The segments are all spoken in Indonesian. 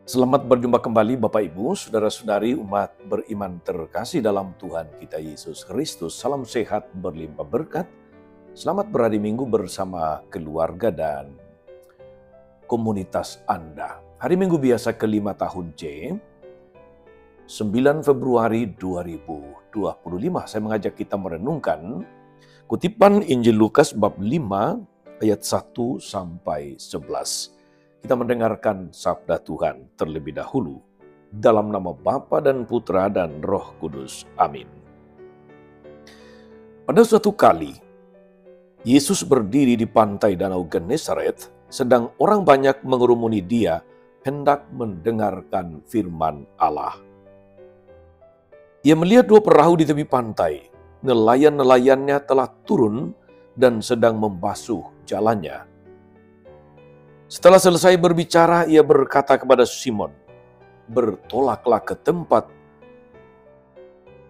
Selamat berjumpa kembali Bapak Ibu, Saudara-saudari umat beriman terkasih dalam Tuhan kita Yesus Kristus. Salam sehat berlimpah berkat. Selamat berhari Minggu bersama keluarga dan komunitas Anda. Hari Minggu biasa kelima tahun C, 9 Februari 2025. Saya mengajak kita merenungkan kutipan Injil Lukas bab 5 ayat 1 sampai 11. Kita mendengarkan sabda Tuhan terlebih dahulu. Dalam nama Bapa dan Putra dan Roh Kudus. Amin. Pada suatu kali, Yesus berdiri di pantai Danau Genesaret, sedang orang banyak mengerumuni dia, hendak mendengarkan firman Allah. Ia melihat dua perahu di tepi pantai. Nelayan-nelayannya telah turun dan sedang membasuh jalannya. Setelah selesai berbicara, ia berkata kepada Simon, "Bertolaklah ke tempat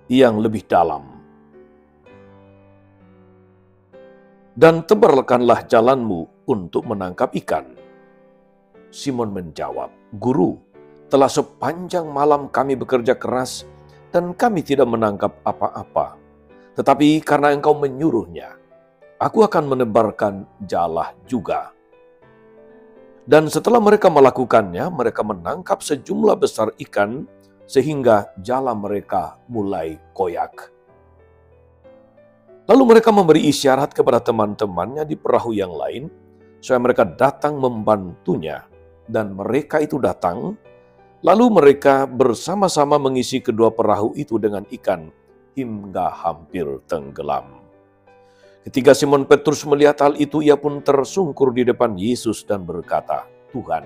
yang lebih dalam, dan tebarkanlah jalanmu untuk menangkap ikan." Simon menjawab, "Guru, telah sepanjang malam kami bekerja keras, dan kami tidak menangkap apa-apa. Tetapi karena Engkau menyuruhnya, aku akan menebarkan jala juga." Dan setelah mereka melakukannya, mereka menangkap sejumlah besar ikan sehingga jala mereka mulai koyak. Lalu mereka memberi isyarat kepada teman-temannya di perahu yang lain, supaya mereka datang membantunya. Dan mereka itu datang, lalu mereka bersama-sama mengisi kedua perahu itu dengan ikan hingga hampir tenggelam. Ketika Simon Petrus melihat hal itu, ia pun tersungkur di depan Yesus dan berkata, "Tuhan,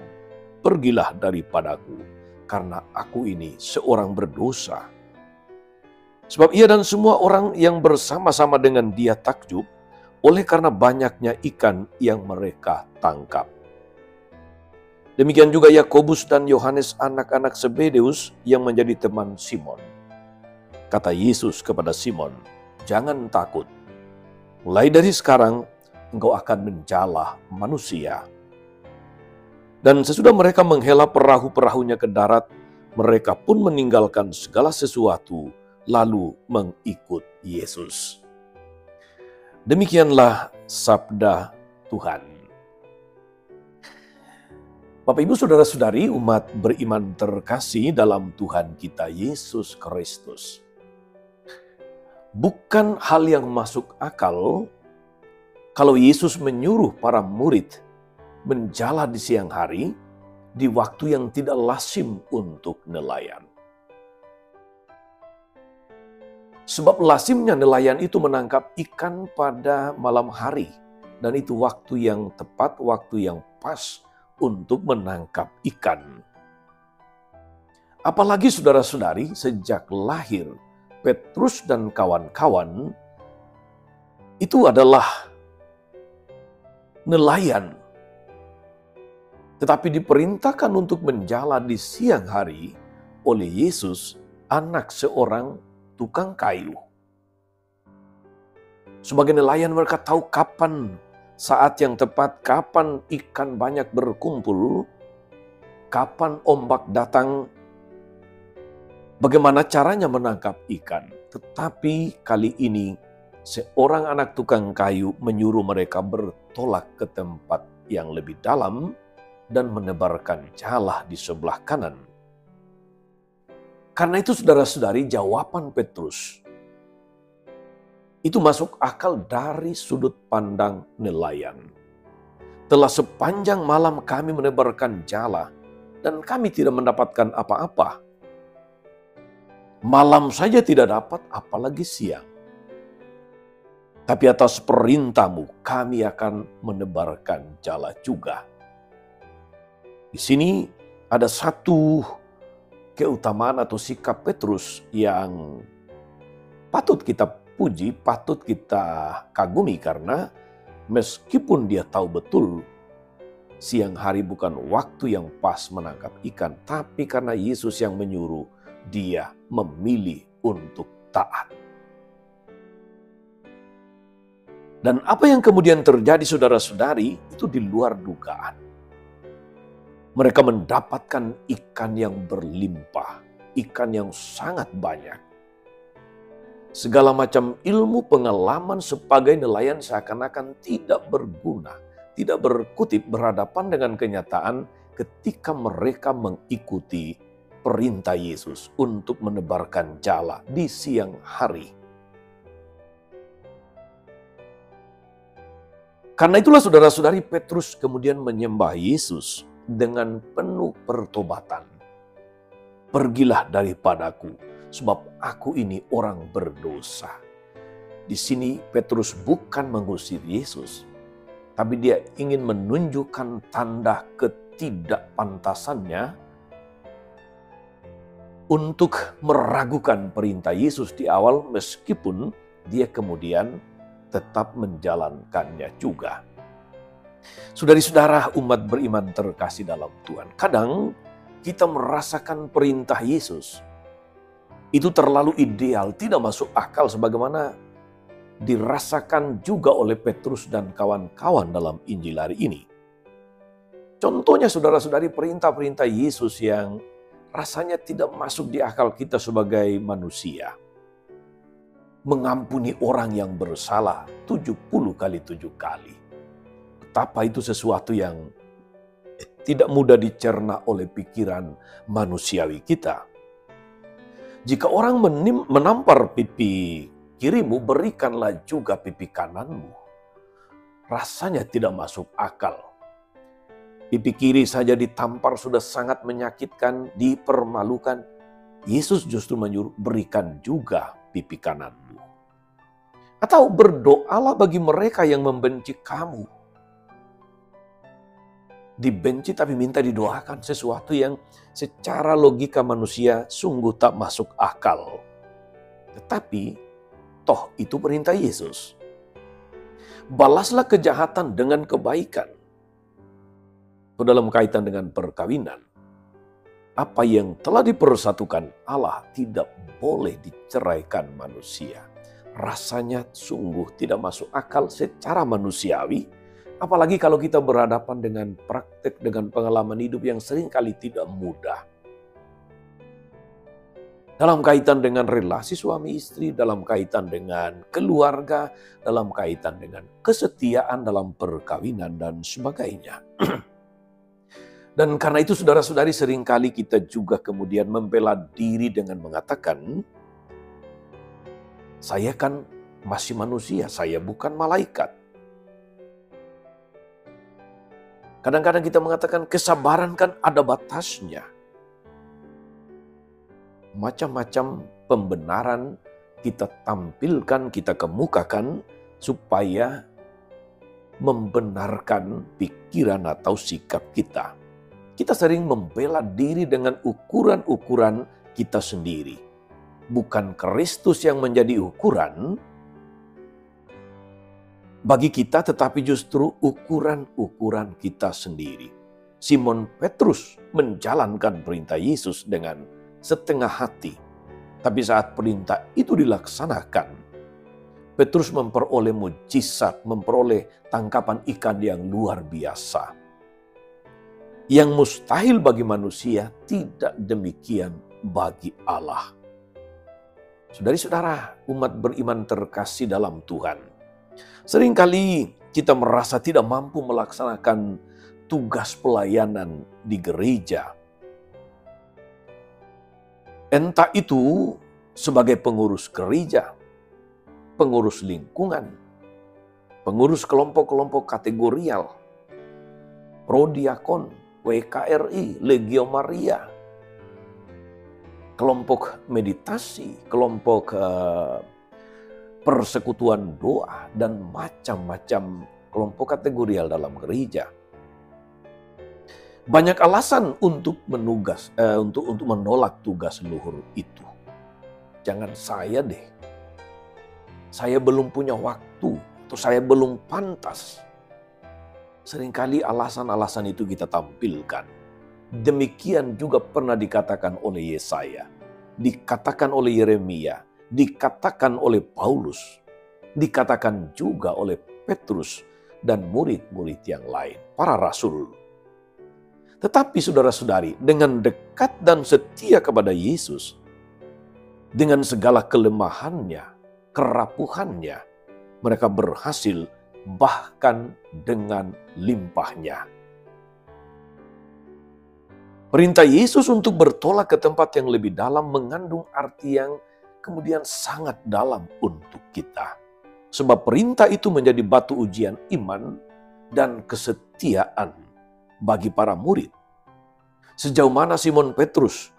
pergilah daripadaku, karena aku ini seorang berdosa." Sebab ia dan semua orang yang bersama-sama dengan dia takjub, oleh karena banyaknya ikan yang mereka tangkap. Demikian juga Yakobus dan Yohanes anak-anak Zebedeus yang menjadi teman Simon. Kata Yesus kepada Simon, "Jangan takut. Mulai dari sekarang, engkau akan menjala manusia." Dan sesudah mereka menghela perahu-perahunya ke darat, mereka pun meninggalkan segala sesuatu, lalu mengikut Yesus. Demikianlah sabda Tuhan. Bapak Ibu Saudara-saudari umat beriman terkasih dalam Tuhan kita Yesus Kristus. Bukan hal yang masuk akal kalau Yesus menyuruh para murid menjala di siang hari di waktu yang tidak lazim untuk nelayan. Sebab lazimnya nelayan itu menangkap ikan pada malam hari, dan itu waktu yang tepat, waktu yang pas untuk menangkap ikan. Apalagi saudara-saudari, sejak lahir Petrus dan kawan-kawan itu adalah nelayan, tetapi diperintahkan untuk menjala di siang hari oleh Yesus, anak seorang tukang kayu. Sebagai nelayan mereka tahu kapan saat yang tepat, kapan ikan banyak berkumpul, kapan ombak datang, bagaimana caranya menangkap ikan. Tetapi kali ini seorang anak tukang kayu menyuruh mereka bertolak ke tempat yang lebih dalam dan menebarkan jala di sebelah kanan. Karena itu saudara-saudari, jawaban Petrus itu masuk akal dari sudut pandang nelayan. Telah sepanjang malam kami menebarkan jala dan kami tidak mendapatkan apa-apa. Malam saja tidak dapat, apalagi siang. Tapi atas perintahmu kami akan menebarkan jala juga. Di sini ada satu keutamaan atau sikap Petrus yang patut kita puji, patut kita kagumi, karena meskipun dia tahu betul siang hari bukan waktu yang pas menangkap ikan, tapi karena Yesus yang menyuruh, dia memilih untuk taat. Dan apa yang kemudian terjadi saudara-saudari itu di luar dugaan. Mereka mendapatkan ikan yang berlimpah, ikan yang sangat banyak. Segala macam ilmu pengalaman sebagai nelayan seakan-akan tidak berguna, tidak berkutip berhadapan dengan kenyataan ketika mereka mengikuti perintah Yesus untuk menebarkan jala di siang hari. Karena itulah saudara-saudari, Petrus kemudian menyembah Yesus dengan penuh pertobatan. Pergilah daripadaku, sebab aku ini orang berdosa. Di sini Petrus bukan mengusir Yesus, tapi dia ingin menunjukkan tanda ketidakpantasannya untuk meragukan perintah Yesus di awal, meskipun dia kemudian tetap menjalankannya juga. Saudari-saudara, umat beriman terkasih dalam Tuhan, kadang kita merasakan perintah Yesus itu terlalu ideal, tidak masuk akal sebagaimana dirasakan juga oleh Petrus dan kawan-kawan dalam Injil hari ini. Contohnya saudara-saudari, perintah-perintah Yesus yang rasanya tidak masuk di akal kita sebagai manusia. Mengampuni orang yang bersalah 70 kali 7 kali. Betapa itu sesuatu yang tidak mudah dicerna oleh pikiran manusiawi kita. Jika orang menampar pipi kirimu, berikanlah juga pipi kananmu. Rasanya tidak masuk akal. Pipi kiri saja ditampar sudah sangat menyakitkan, dipermalukan. Yesus justru menyuruh berikan juga pipi kananmu. Atau berdoalah bagi mereka yang membenci kamu. Dibenci tapi minta didoakan, sesuatu yang secara logika manusia sungguh tak masuk akal. Tetapi toh itu perintah Yesus. Balaslah kejahatan dengan kebaikan. Dalam kaitan dengan perkawinan, apa yang telah dipersatukan Allah tidak boleh diceraikan manusia. Rasanya sungguh tidak masuk akal secara manusiawi, apalagi kalau kita berhadapan dengan praktek, dengan pengalaman hidup yang seringkali tidak mudah. Dalam kaitan dengan relasi suami istri, dalam kaitan dengan keluarga, dalam kaitan dengan kesetiaan dalam perkawinan dan sebagainya. Dan karena itu saudara-saudari, seringkali kita juga kemudian membela diri dengan mengatakan, saya kan masih manusia, saya bukan malaikat. Kadang-kadang kita mengatakan kesabaran kan ada batasnya. Macam-macam pembenaran kita tampilkan, kita kemukakan supaya membenarkan pikiran atau sikap kita. Kita sering membela diri dengan ukuran-ukuran kita sendiri. Bukan Kristus yang menjadi ukuran bagi kita, tetapi justru ukuran-ukuran kita sendiri. Simon Petrus menjalankan perintah Yesus dengan setengah hati. Tapi saat perintah itu dilaksanakan, Petrus memperoleh mujizat, memperoleh tangkapan ikan yang luar biasa. Yang mustahil bagi manusia, tidak demikian bagi Allah. Saudari-saudara, umat beriman terkasih dalam Tuhan, seringkali kita merasa tidak mampu melaksanakan tugas pelayanan di gereja. Entah itu sebagai pengurus gereja, pengurus lingkungan, pengurus kelompok-kelompok kategorial, prodiakon, WKRI, Legio Maria, kelompok meditasi, kelompok persekutuan doa, dan macam-macam kelompok kategorial dalam gereja. Banyak alasan untuk untuk menolak tugas luhur itu. Jangan saya deh. Saya belum punya waktu, atau saya belum pantas. Seringkali alasan-alasan itu kita tampilkan. Demikian juga pernah dikatakan oleh Yesaya, dikatakan oleh Yeremia, dikatakan oleh Paulus, dikatakan juga oleh Petrus dan murid-murid yang lain, para rasul. Tetapi saudara-saudari, dengan dekat dan setia kepada Yesus, dengan segala kelemahannya, kerapuhannya, mereka berhasil bahkan dengan limpahnya. Perintah Yesus untuk bertolak ke tempat yang lebih dalam mengandung arti yang kemudian sangat dalam untuk kita. Sebab perintah itu menjadi batu ujian iman dan kesetiaan bagi para murid. Sejauh mana Simon Petrus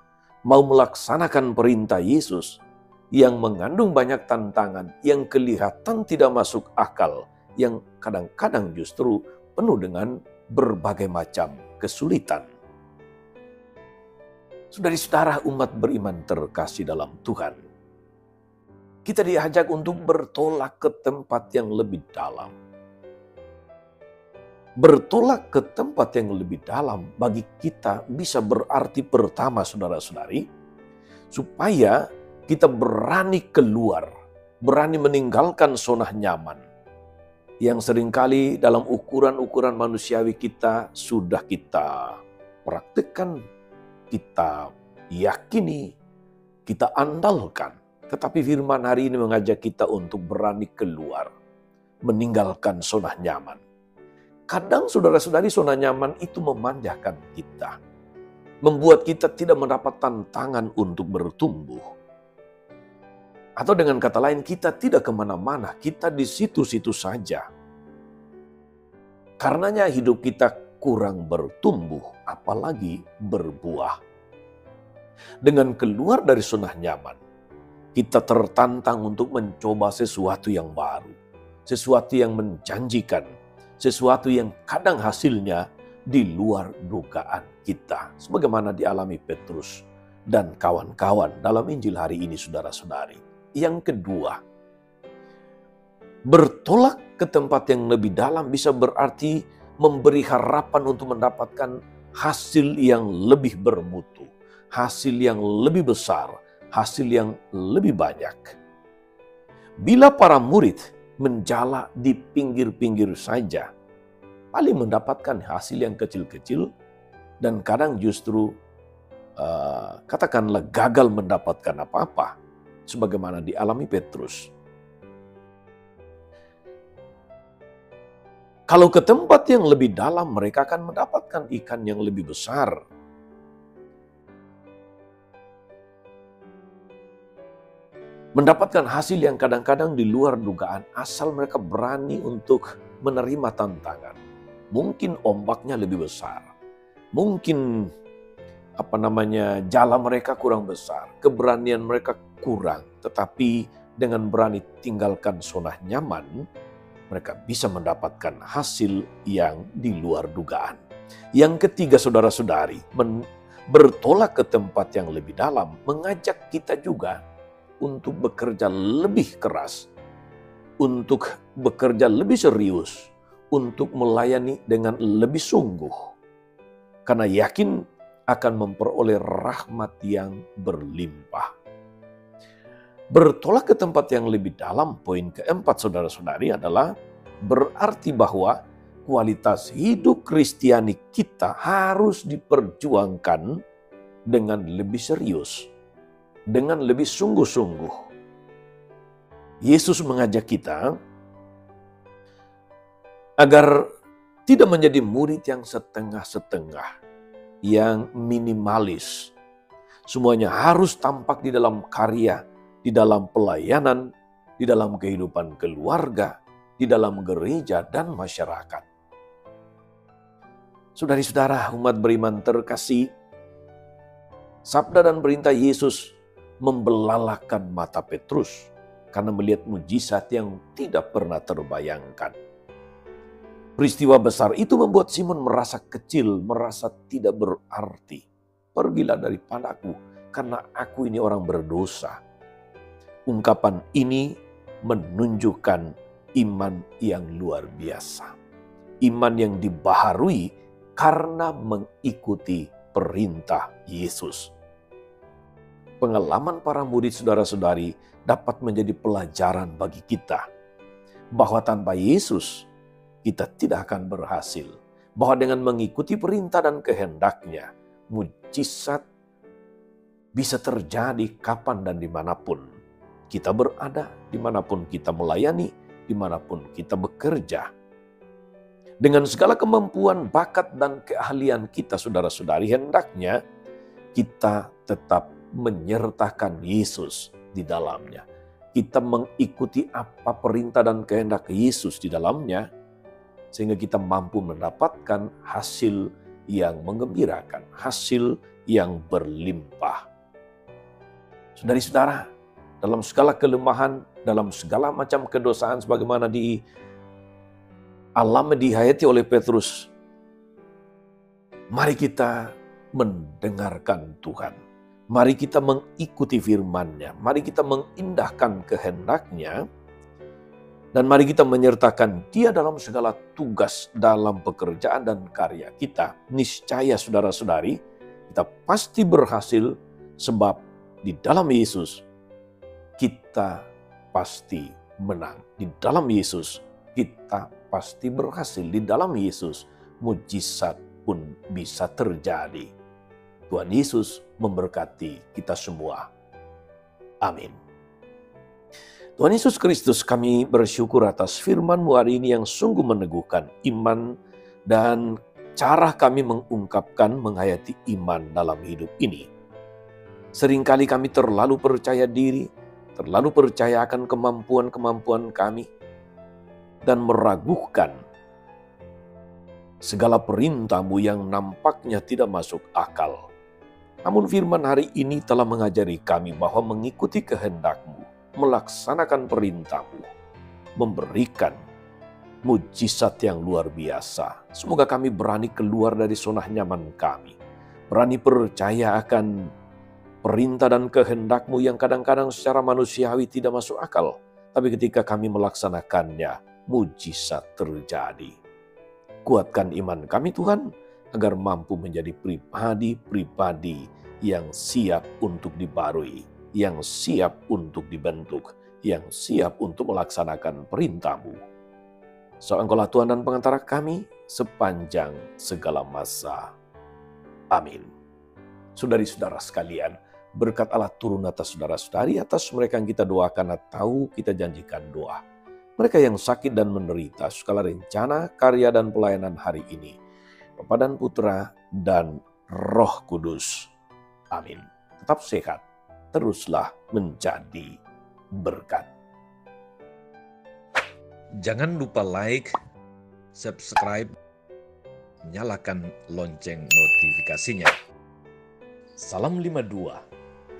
mau melaksanakan perintah Yesus yang mengandung banyak tantangan, yang kelihatan tidak masuk akal, yang kadang-kadang justru penuh dengan berbagai macam kesulitan. Saudara-saudara umat beriman terkasih dalam Tuhan, kita diajak untuk bertolak ke tempat yang lebih dalam. Bertolak ke tempat yang lebih dalam bagi kita bisa berarti pertama saudara-saudari, supaya kita berani keluar, berani meninggalkan zona nyaman. Yang seringkali dalam ukuran-ukuran manusiawi kita sudah kita praktikkan, kita yakini, kita andalkan. Tetapi firman hari ini mengajak kita untuk berani keluar, meninggalkan zona nyaman. Kadang saudara-saudari zona nyaman itu memanjakan kita, membuat kita tidak mendapat tantangan untuk bertumbuh. Atau dengan kata lain, kita tidak kemana-mana, kita di situ-situ saja. Karenanya hidup kita kurang bertumbuh, apalagi berbuah. Dengan keluar dari zona nyaman, kita tertantang untuk mencoba sesuatu yang baru, sesuatu yang menjanjikan, sesuatu yang kadang hasilnya di luar dugaan kita. Sebagaimana dialami Petrus dan kawan-kawan dalam Injil hari ini saudara-saudari. Yang kedua, bertolak ke tempat yang lebih dalam bisa berarti memberi harapan untuk mendapatkan hasil yang lebih bermutu, hasil yang lebih besar, hasil yang lebih banyak. Bila para murid menjala di pinggir-pinggir saja, paling mendapatkan hasil yang kecil-kecil dan kadang justru katakanlah gagal mendapatkan apa-apa, sebagaimana dialami Petrus. Kalau ke tempat yang lebih dalam, mereka akan mendapatkan ikan yang lebih besar. Mendapatkan hasil yang kadang-kadang di luar dugaan, asal mereka berani untuk menerima tantangan. Mungkin ombaknya lebih besar. Mungkin jala mereka kurang besar, keberanian mereka kurang. Tetapi dengan berani tinggalkan zona nyaman, mereka bisa mendapatkan hasil yang di luar dugaan. Yang ketiga saudara-saudari, bertolak ke tempat yang lebih dalam, mengajak kita juga untuk bekerja lebih keras, untuk bekerja lebih serius, untuk melayani dengan lebih sungguh. Karena yakin akan memperoleh rahmat yang berlimpah. Bertolak ke tempat yang lebih dalam, poin keempat saudara-saudari adalah berarti bahwa kualitas hidup Kristiani kita harus diperjuangkan dengan lebih serius, dengan lebih sungguh-sungguh. Yesus mengajak kita agar tidak menjadi murid yang setengah-setengah, yang minimalis. Semuanya harus tampak di dalam karya, di dalam pelayanan, di dalam kehidupan keluarga, di dalam gereja dan masyarakat. Saudari-saudara umat beriman terkasih, sabda dan perintah Yesus membelalakan mata Petrus karena melihat mujizat yang tidak pernah terbayangkan. Peristiwa besar itu membuat Simon merasa kecil, merasa tidak berarti. Pergilah daripadaku, karena aku ini orang berdosa. Ungkapan ini menunjukkan iman yang luar biasa. Iman yang dibaharui karena mengikuti perintah Yesus. Pengalaman para murid saudara-saudari dapat menjadi pelajaran bagi kita bahwa tanpa Yesus kita tidak akan berhasil. bahwa dengan mengikuti perintah dan kehendak-Nya, mujizat bisa terjadi kapan dan dimanapun kita berada, dimanapun kita melayani, dimanapun kita bekerja. Dengan segala kemampuan, bakat, dan keahlian kita, saudara-saudari, hendaknya kita tetap menyertakan Yesus di dalamnya. Kita mengikuti apa perintah dan kehendak Yesus di dalamnya, sehingga kita mampu mendapatkan hasil yang menggembirakan, hasil yang berlimpah. Saudari-saudara, dalam segala kelemahan, dalam segala macam kedosaan, sebagaimana dihayati oleh Petrus, mari kita mendengarkan Tuhan. Mari kita mengikuti firman-Nya. Mari kita mengindahkan kehendak-Nya. Dan mari kita menyertakan Dia dalam segala tugas, dalam pekerjaan dan karya kita. Niscaya saudara-saudari, kita pasti berhasil, sebab di dalam Yesus kita pasti menang. Di dalam Yesus kita pasti berhasil. Di dalam Yesus mujizat pun bisa terjadi. Tuhan Yesus memberkati kita semua. Amin. Tuhan Yesus Kristus, kami bersyukur atas firman-Mu hari ini yang sungguh meneguhkan iman dan cara kami mengungkapkan, menghayati iman dalam hidup ini. Seringkali kami terlalu percaya diri, terlalu percaya akan kemampuan-kemampuan kami, dan meragukan segala perintah-Mu yang nampaknya tidak masuk akal. Namun firman hari ini telah mengajari kami bahwa mengikuti kehendak-Mu, melaksanakan perintah-Mu, memberikan mujizat yang luar biasa. Semoga kami berani keluar dari zona nyaman kami, berani percaya akan perintah dan kehendak-Mu yang kadang-kadang secara manusiawi tidak masuk akal. Tapi ketika kami melaksanakannya, mujizat terjadi. Kuatkan iman kami Tuhan, agar mampu menjadi pribadi-pribadi yang siap untuk dibarui, yang siap untuk dibentuk, yang siap untuk melaksanakan perintah-Mu. So, Engkaulah Tuhan dan pengantara kami sepanjang segala masa. Amin. Saudari-saudara sekalian, berkat Allah turun atas saudara-saudari, atas mereka yang kita doakan atau kita janjikan doa. Mereka yang sakit dan menderita, segala rencana, karya, dan pelayanan hari ini, Bapa dan Putra dan Roh Kudus. Amin. Tetap sehat, teruslah menjadi berkat. Jangan lupa like, subscribe, nyalakan lonceng notifikasinya. Salam 52,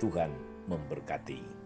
Tuhan memberkati.